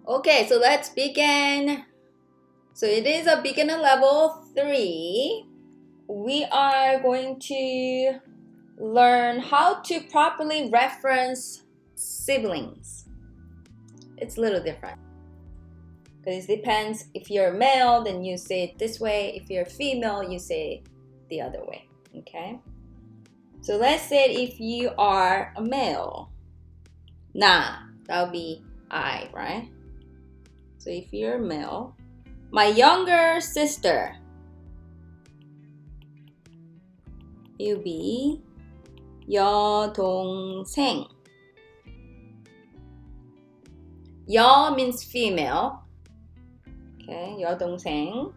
Okay, so let's begin. So it is a beginner level 3. We are going to learn how to properly reference siblings. It's a little different. Because it depends, if you're male, then you say it this way. If you're female, you say it the other way. Okay? So let's say if you are a male. Na, that would be I, right? So if you're male, my younger sister, you'll be 여동생. 여 means female. Okay, 여동생.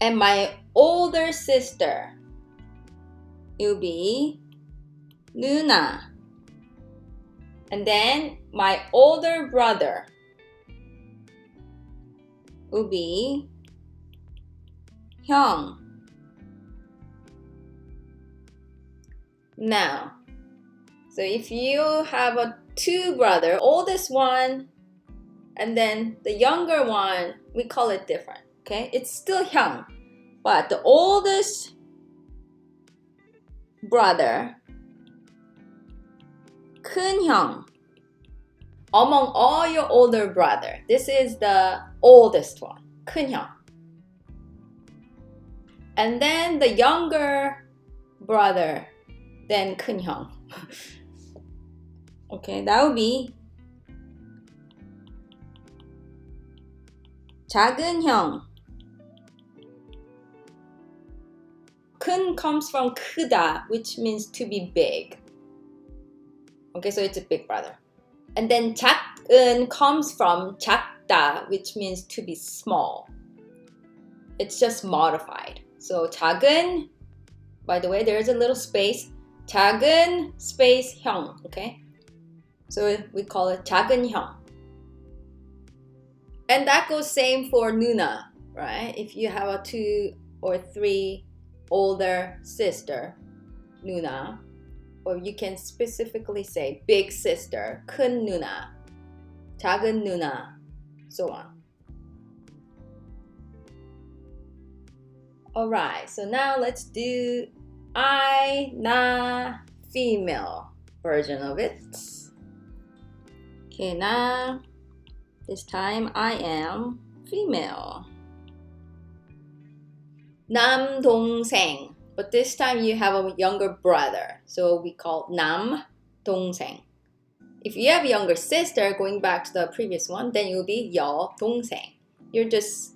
And my older sister, it'll be 누나. And then my older brother will be 형. Now, so if you have a two brother, oldest one and then the younger one, we call it different. Okay, it's still 형, but the oldest brother, 큰형. Among all your older brother, this is the oldest one, 큰형. And then the younger brother, then 큰형. Okay, that would be 작은형. 큰 comes from 크다, which means to be big. Okay, so it's a big brother. And then 작은 comes from 작다, which means to be small. It's just modified. So 작은, by the way, there's a little space. 작은 space 형, okay? So we call it 작은 형. And that goes same for 누나, right? If you have a 2 or 3 older sister, 누나, or you can specifically say big sister, 큰 누나, 작은 누나, so on. Alright, so now let's do I, na, female version of it. Okay, now this time I am female. 남동생. But this time you have a younger brother. So we call 남동생. If you have a younger sister, going back to the previous one, then you'll be 여동생. You're just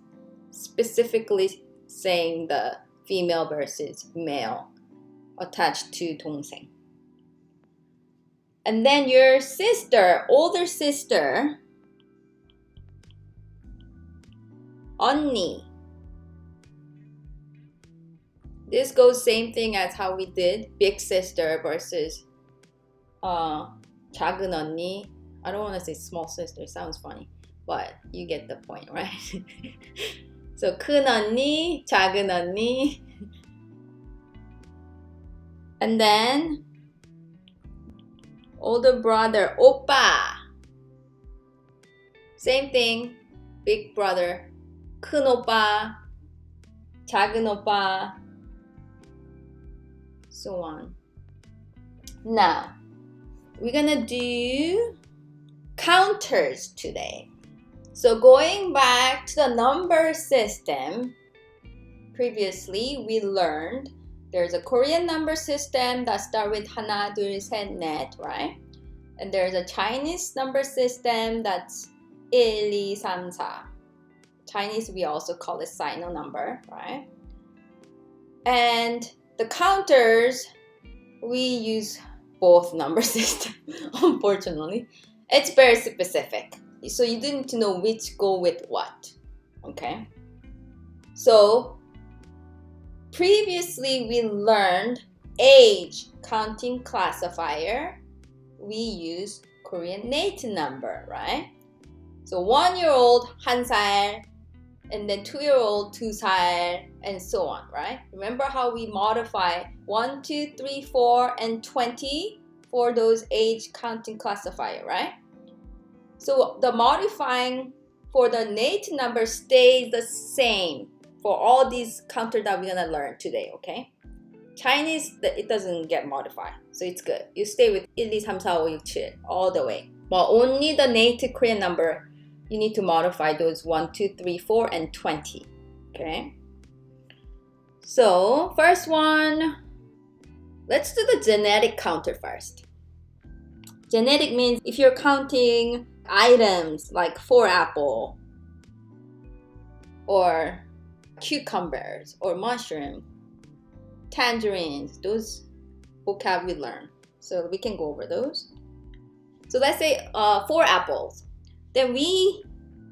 specifically saying the female versus male attached to 동생. And then your sister, older sister, 언니. This goes same thing as how we did big sister versus 작은 언니. I don't want to say small sister, sounds funny, but you get the point, right? So 큰 언니, 작은 언니. And then older brother, 오빠. Same thing, big brother, 큰 오빠, 작은 오빠, so on. Now, we're gonna do counters today. So going back to the number system, previously we learned there's a Korean number system that starts with 하나, 둘, 셋, 넷, right? And there's a Chinese number system that's 1, 2, 3, 4. Chinese, we also call it Sino number, right? And the counters, we use both number systems, unfortunately. It's very specific. So you need to know which go with what, okay? So previously we learned age counting classifier. We use Korean native number, right? So 1-year-old 1살, and then 2-year-old 2살, and so on, right? Remember how we modify 1, 2, 3, 4, and 20 for those age counting classifier, right? So the modifying for the native number stays the same for all these counters that we're gonna learn today, okay? Chinese, it doesn't get modified, so it's good. You stay with 1, 2, 3, 4, 5, 6, 7 all the way. But only the native Korean number, you need to modify those 1, 2, 3, 4, and 20, okay? So first one, let's do the genetic counter first. Genetic means if you're counting items like 4 apple or cucumbers or mushroom, tangerines, those vocab we learn. So we can go over those. So let's say 4 apples. Then we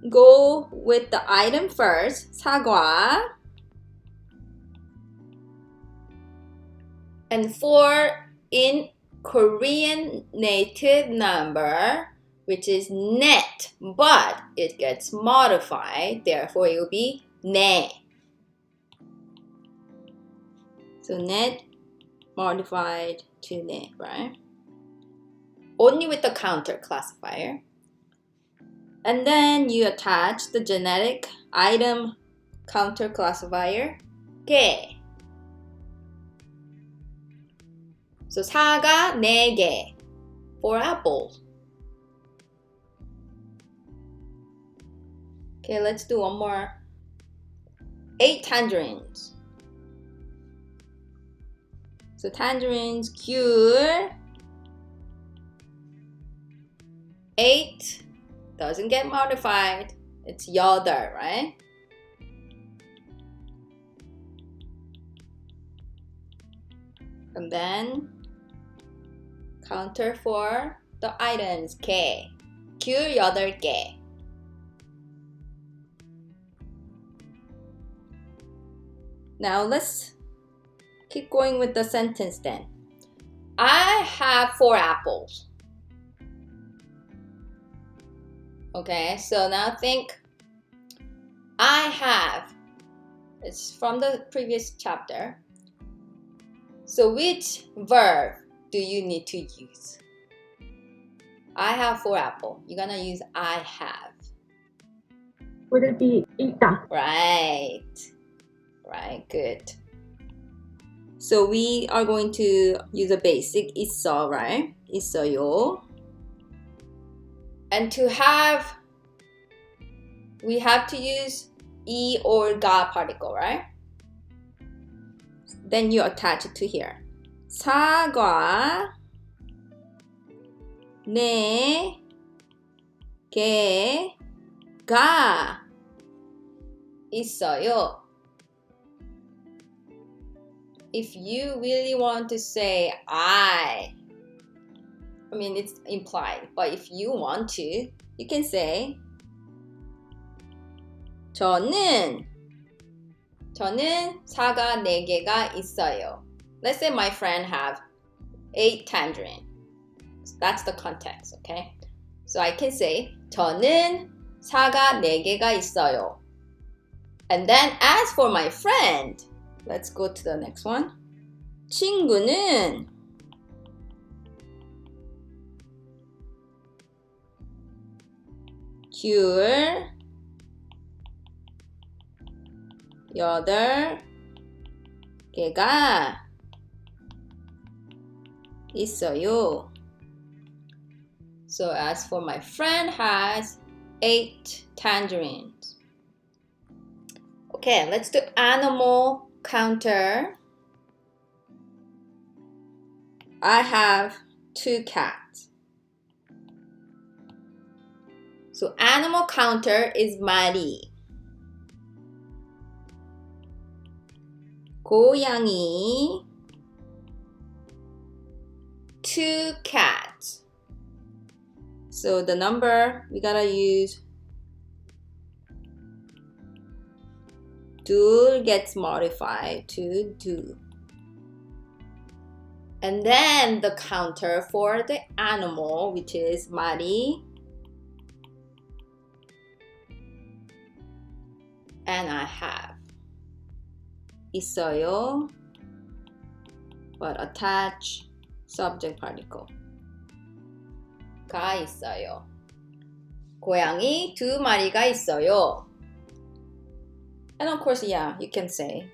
go with the item first, 사과. And 4 in Korean native number, which is net, but it gets modified, therefore it will be 네. So net modified to 네, right? Only with the counter classifier. And then you attach the genetic item counter classifier, 개. So 사과 4개, 4 apples. Okay, let's do one more. 8 tangerines. So tangerines, 귤. 8 doesn't get modified. It's 8, right? And then counter for the items, 개. 귤 8개. Now let's keep going with the sentence then. I have 4 apples. Okay, so now think, I have. It's from the previous chapter. So which verb do you need to use? I have 4 apples. You're gonna use I have. Would it be 있다? Right. Right, good. So we are going to use a basic 있어, right? 있어요. And to have, we have to use 이 or 가 particle, right? Then you attach it to here. 사과 4개가 있어요. If you really want to say I mean it's implied, but if you want to, you can say 저는 사과 4개가 있어요. Let's say my friend have 8 tangerine. That's the context, okay? So I can say 저는 사과 4개가 있어요. And then as for my friend, let's go to the next one. 친구는 귤 8개가 있어요. So as for my friend has 8 tangerines. Okay, let's do animal counter. I have 2 cats. So animal counter is 말이. 고양이 2 cats. So the number we gotta use 둘 gets modified to do. And then the counter for the animal, which is 말이. And I have. 있어요. But attach subject particle. 가 있어요. 고양이 2마리가 있어요. And of course, yeah, you can say,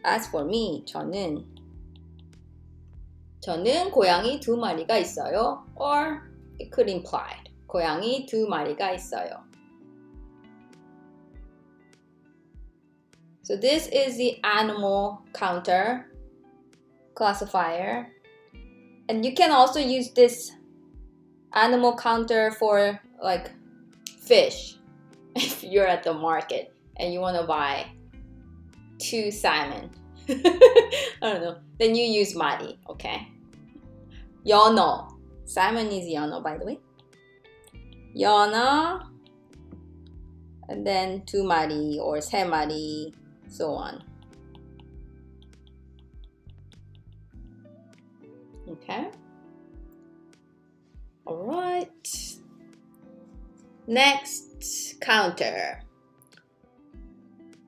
as for me, 저는 고양이 2마리가 있어요. Or it could imply, 고양이 2마리가 있어요. So this is the animal counter classifier. And you can also use this animal counter for like fish. If you're at the market and you want to buy 2 salmon. I don't know. Then you use 마리, okay? 연어. Salmon is 연어, by the way. 연어. And then 2마리 or 3마리, so on. Okay. All right. Next counter.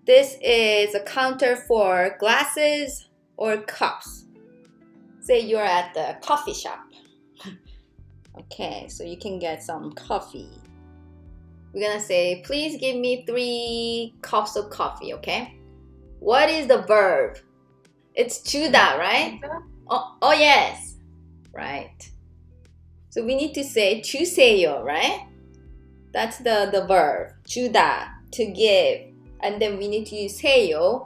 This is a counter for glasses or cups. Say you're at the coffee shop. Okay, so you can get some coffee. We're gonna say, please give me 3 cups of coffee, okay? What is the verb? It's 주다, right? Oh yes. Right. So we need to say 주세요, right? That's the verb. 주다, to give. And then we need to use 세요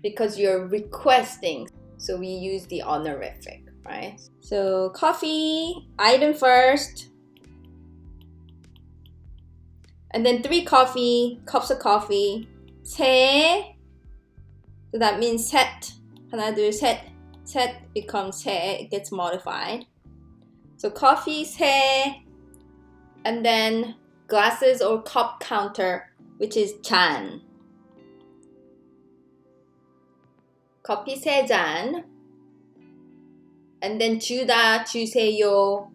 because you're requesting. So we use the honorific, right? So coffee, item first. And then 3 cups of coffee. 세. So that means set. 하나, 둘, 셋. Set becomes 세. It gets modified. So coffee, 세. And then glasses or cup counter, which is 잔. 커피 3잔. And then 주다, 주세요.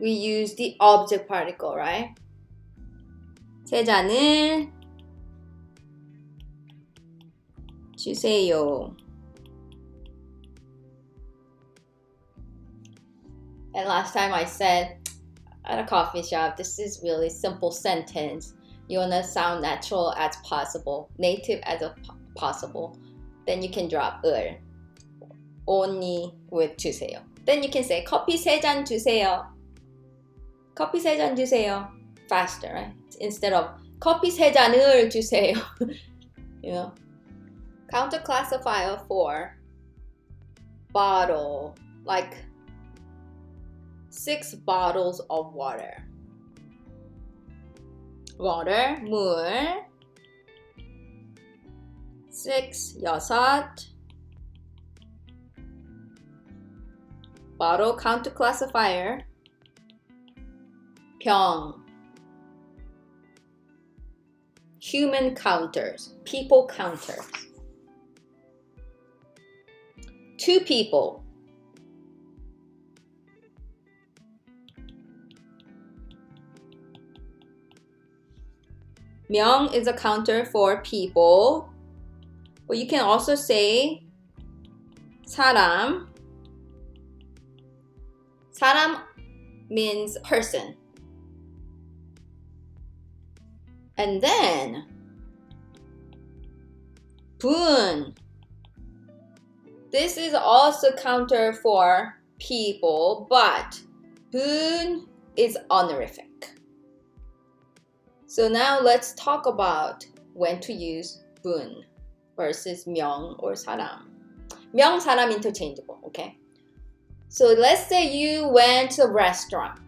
We use the object particle, right? 3잔을 주세요. And last time I said, at a coffee shop, this is really simple sentence. You want to sound natural as possible, native as possible. Then you can drop 을. Only with 주세요. Then you can say 커피 3잔 주세요. 커피 3잔 주세요. Faster, right? Instead of 커피 3잔을 주세요. You know? Counter classifier for bottle, like 6 bottles of water. Water, 물. 6, 6. Bottle counter classifier. 병. Human counters, people counters. 2 people. 명 is a counter for people. But you can also say 사람. 사람 means person. And then 분. This is also counter for people, but 분 is honorific. So now let's talk about when to use 분 versus 명 or 사람. 명, 사람 interchangeable, okay? So let's say you went to a restaurant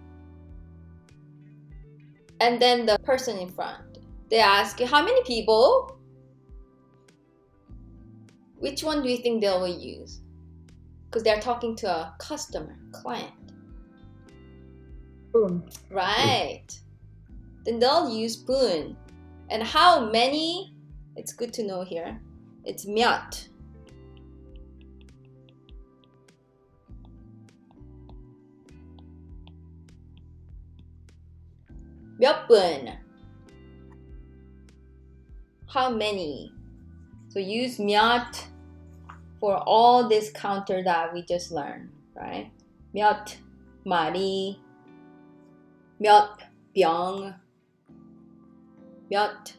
and then the person in front, they ask you, how many people? Which one do you think they will use? Because they're talking to a customer, client. Right. Then they'll use 분. And how many? It's good to know here. It's 몇. 몇 분? How many? So use 몇 for all this counter that we just learned, right? 몇 마리. 몇 병, 몇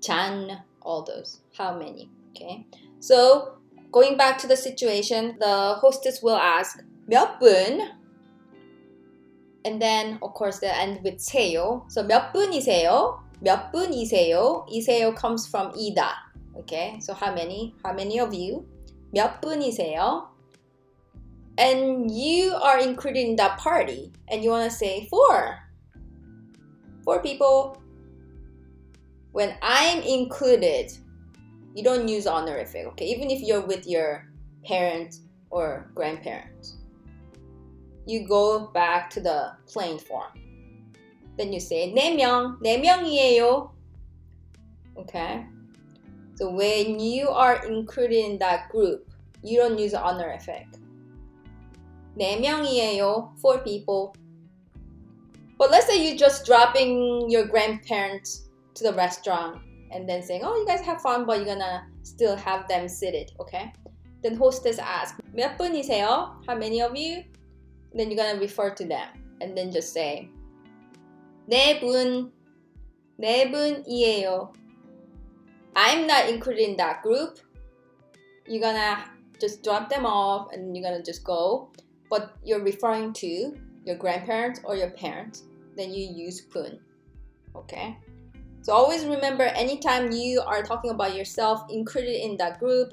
잔, all those. How many? Okay. So going back to the situation, the hostess will ask 몇 분? And then of course they end with 세요. So 몇 분이세요? 몇 분이세요? 이세요 comes from 이다. Okay. So how many? How many of you? 몇 분이세요? And you are included in that party and you want to say four people. When I'm included, you don't use honorific, okay? Even if you're with your parents or grandparents, you go back to the plain form. Then you say 네 명이에요. Okay? So when you are included in that group, you don't use honorific. 네 명이에요, 4 people. But let's say you're just dropping your grandparents to the restaurant and then saying, oh, you guys have fun, but you're gonna still have them seated, okay? Then hostess asks, 몇 분이세요? How many of you? Then you're gonna refer to them and then just say, 네 분이에요. I'm not included in that group. You're gonna just drop them off and you're gonna just go. But you're referring to your grandparents or your parents, then you use 분. Okay? So always remember, anytime you are talking about yourself included in that group,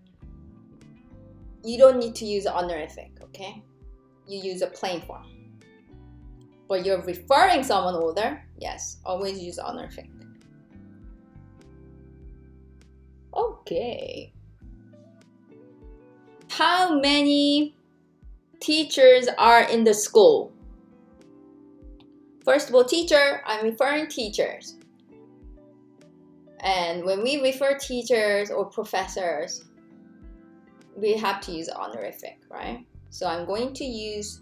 you don't need to use honorific, okay? You use a plain form. But you're referring someone older, yes, always use honorific. Okay. How many teachers are in the school? First of all, teacher, I'm referring teachers. And when we refer teachers or professors, we have to use honorific, right? So I'm going to use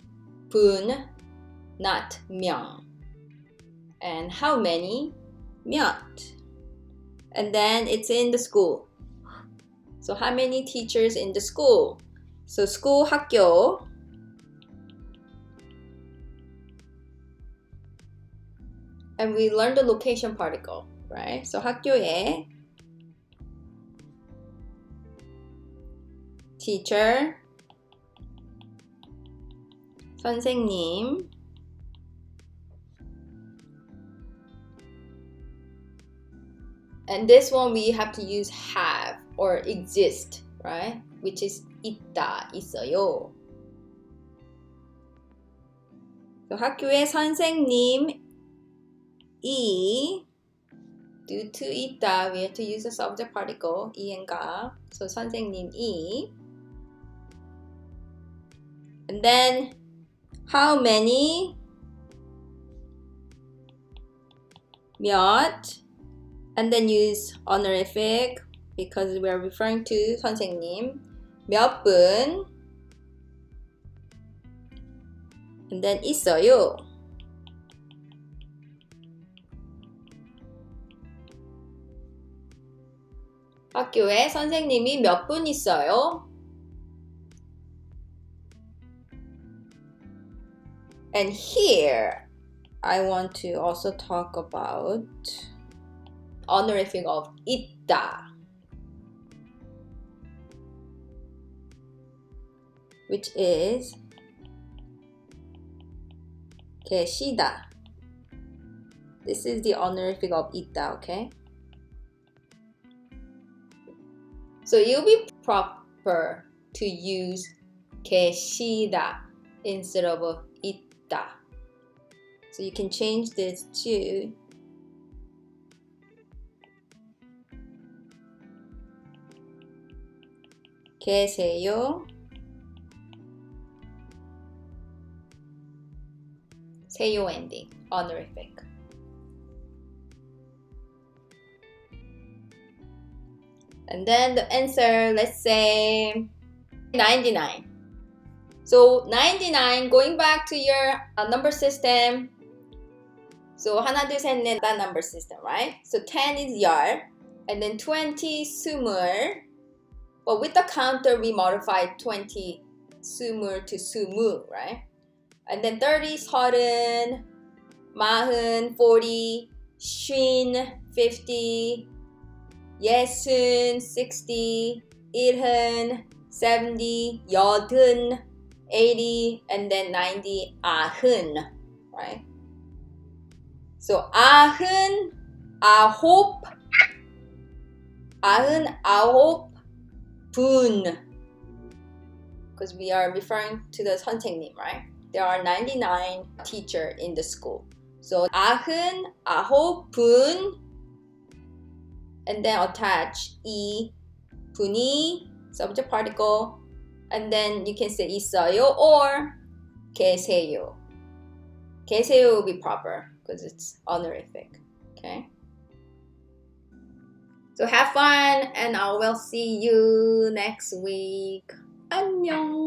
분, not 명. And how many? 몇. And then it's in the school. So how many teachers in the school? So school, 학교. And we learned the location particle, right? So 학교에 teacher, 선생님, and this one we have to use have or exist, right? Which is 있다, 있어요. So 학교에 선생님이 due to 있다, we have to use the subject particle 이인가. So 선생님이. And then how many? 몇. And then use honorific because we are referring to 선생님. 몇 분. And then 있어요. 학교에 선생님이 몇 분 있어요? And here, I want to also talk about honorific of 있다, which is 계시다. This is the honorific of 있다, okay? So it'll be proper to use 계시다 instead of 있다. So you can change this to 계세요, 세요 ending, honorific. And then the answer, let's say 99. So 99, going back to your number system. So 하나, 둘, 셋, 넷, that number system, right? So 10 is 열, and then 20, 스물. But with the counter, we modified 20, 스물 to 스무, right? And then 30, 서른, 마흔, 40, 쉰, 50, 예순, 60, 일흔, 70, 여든, 80, and then 90, 아흔, right? So 아흔, 아홉, 분, because we are referring to the 선생님, right? There are 99 teachers in the school. So 아홉 분, and then attach 이 분이, subject particle, and then you can say 있어요 or 계세요. 계세요 will be proper because it's honorific. Okay? So have fun and I will see you next week. 안녕.